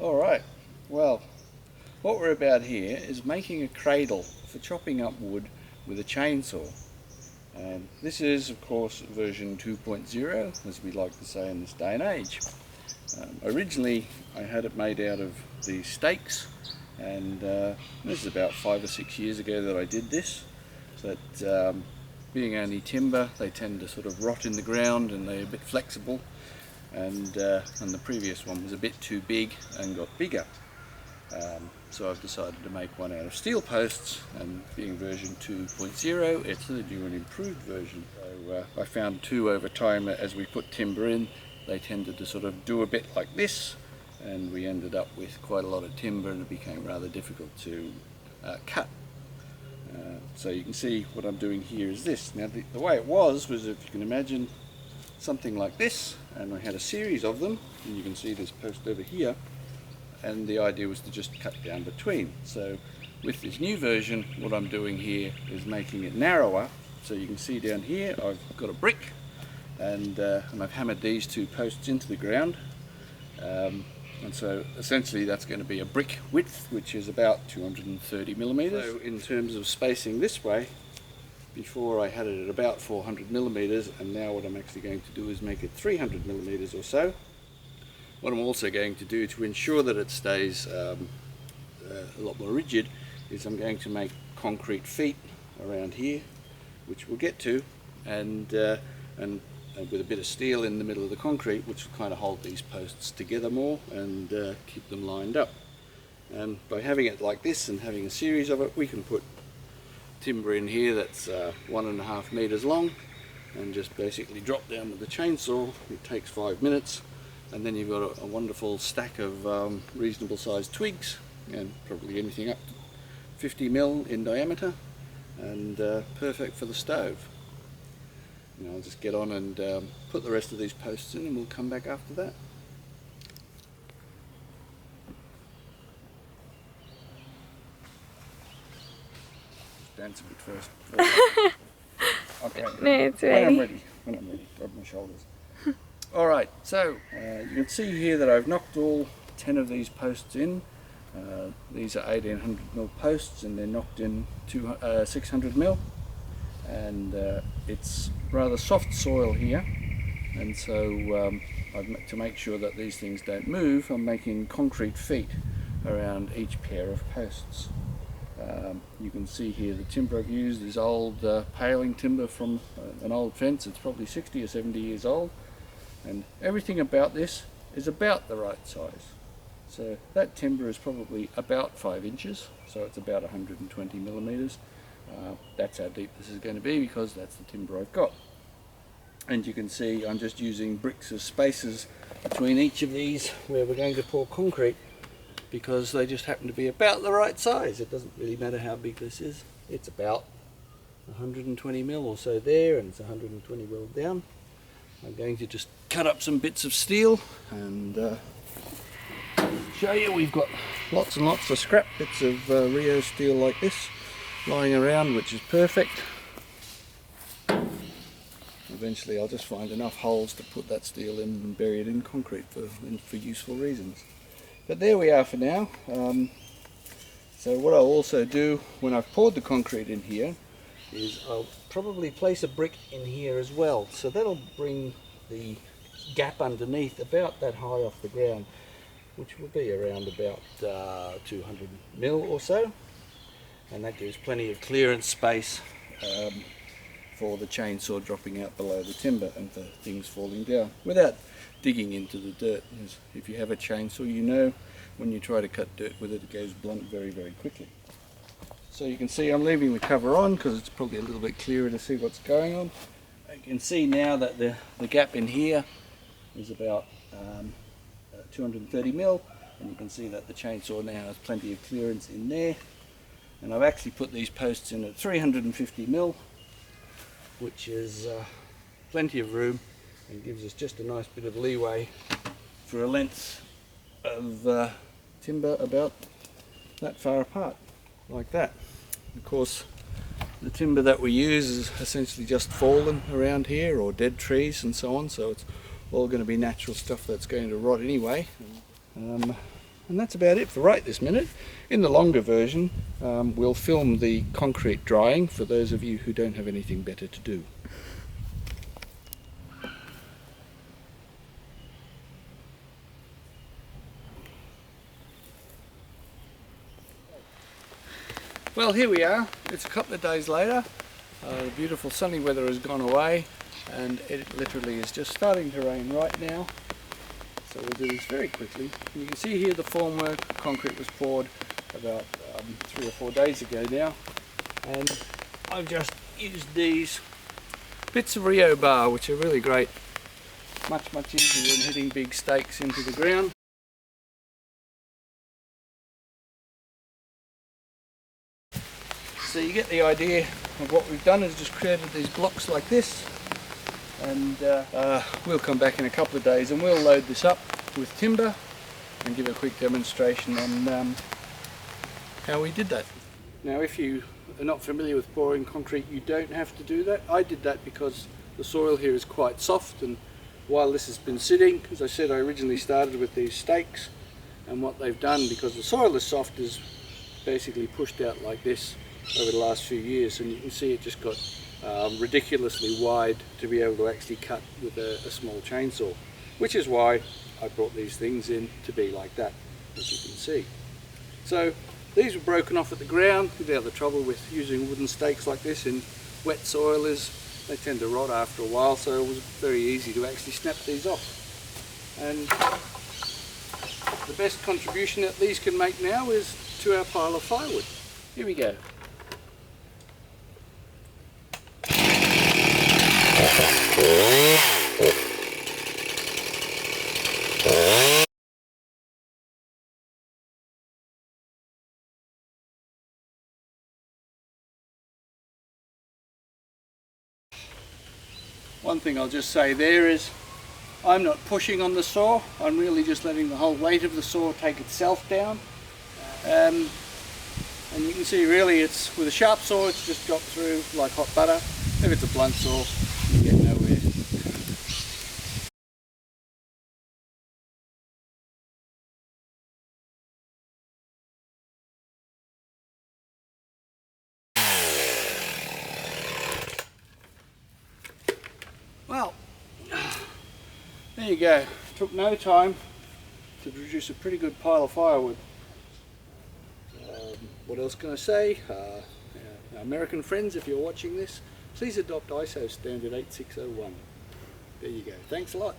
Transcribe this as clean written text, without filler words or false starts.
Alright, well, what we're about here is making a cradle for chopping up wood with a chainsaw. And this is, of course, version 2.0, as we like to say in this day and age. Originally, I had it made out of these stakes, and this is about 5 or 6 years ago that I did this. But being only timber, they tend to sort of rot in the ground, and they're a bit flexible. And the previous one was a bit too big and got bigger. So I've decided to make one out of steel posts, and being version 2.0, it's a new and improved version. So I found too over time, as we put timber in, they tended to sort of do a bit like this, and we ended up with quite a lot of timber, and it became rather difficult to cut. So you can see what I'm doing here is this. Now the way it was, if you can imagine, something like this, and I had a series of them, and you can see this post over here, and the idea was to just cut down between. So with this new version, what I'm doing here is making it narrower. So you can see down here I've got a brick, and I've hammered these two posts into the ground, and so essentially that's going to be a brick width, which is about 230 millimeters. So in terms of spacing this way, before I had it at about 400 millimeters, and now what I'm actually going to do is make it 300 millimeters or so. What I'm also going to do to ensure that it stays a lot more rigid is I'm going to make concrete feet around here, which we'll get to, and with a bit of steel in the middle of the concrete, which will kind of hold these posts together more and keep them lined up. And by having it like this and having a series of it, we can put timber in here that's 1.5 meters long, and just basically drop down with the chainsaw. It takes 5 minutes, and then you've got a wonderful stack of reasonable sized twigs, and probably anything up to 50 mil in diameter, and perfect for the stove. And I'll just get on and put the rest of these posts in, and we'll come back after that. Dance a bit first. Okay. No, it's ready. When I'm ready, rub my shoulders. Alright, so you can see here that I've knocked all 10 of these posts in. These are 1800 mil posts, and they're knocked in 600 mil. And it's rather soft soil here, and so to make sure that these things don't move, I'm making concrete feet around each pair of posts. You can see here the timber I've used is old paling timber from an old fence. It's probably 60 or 70 years old, and everything about this is about the right size. So that timber is probably about 5 inches, so it's about 120 millimeters. That's how deep this is going to be, because that's the timber I've got. And you can see I'm just using bricks as spaces between each of these where we're going to pour concrete, because they just happen to be about the right size. It doesn't really matter how big this is. It's about 120 mil or so there, and it's 120 mil down. I'm going to just cut up some bits of steel and show you. We've got lots and lots of scrap bits of Rio steel like this lying around, which is perfect. Eventually I'll just find enough holes to put that steel in and bury it in concrete for useful reasons. But there we are for now. So what I'll also do when I've poured the concrete in here is I'll probably place a brick in here as well. So that'll bring the gap underneath about that high off the ground, which will be around about 200 mil or so. And that gives plenty of clearance space for the chainsaw dropping out below the timber and for things falling down without digging into the dirt. If you have a chainsaw, you know when you try to cut dirt with it, it goes blunt very, very quickly. So you can see I'm leaving the cover on because it's probably a little bit clearer to see what's going on. You can see now that the gap in here is about 230 mil, and you can see that the chainsaw now has plenty of clearance in there. And I've actually put these posts in at 350 mil, which is plenty of room and gives us just a nice bit of leeway for a length of timber about that far apart, like that. Of course, the timber that we use is essentially just fallen around here, or dead trees and so on, so it's all going to be natural stuff that's going to rot anyway. And that's about it for right this minute. In the longer version, we'll film the concrete drying for those of you who don't have anything better to do. Well, here we are. It's a couple of days later. The beautiful sunny weather has gone away and it literally is just starting to rain right now. So we'll do this very quickly. And you can see here the formwork. Concrete was poured about 3 or 4 days ago now. And I've just used these bits of Rio bar, which are really great. Much easier than hitting big stakes into the ground. So you get the idea of what we've done is just created these blocks like this, and we'll come back in a couple of days and we'll load this up with timber and give a quick demonstration on how we did that. Now if you are not familiar with pouring concrete, you don't have to do that. I did that because the soil here is quite soft, and while this has been sitting, as I said, I originally started with these stakes, and what they've done, because the soil is soft, is basically pushed out like this over the last few years, and you can see it just got ridiculously wide to be able to actually cut with a small chainsaw, which is why I brought these things in to be like that, as you can see. So these were broken off at the ground. The other trouble with using wooden stakes like this in wet soil is they tend to rot after a while, so it was very easy to actually snap these off. And the best contribution that these can make now is to our pile of firewood. Here we go. One thing I'll just say there is I'm not pushing on the saw, I'm really just letting the whole weight of the saw take itself down. And you can see really it's with a sharp saw it's just dropped through like hot butter. If it's a blunt saw, you get nowhere. Well, there you go. Took no time to produce a pretty good pile of firewood. What else can I say? Our American friends, if you're watching this, please adopt ISO standard 8601. There you go. Thanks a lot.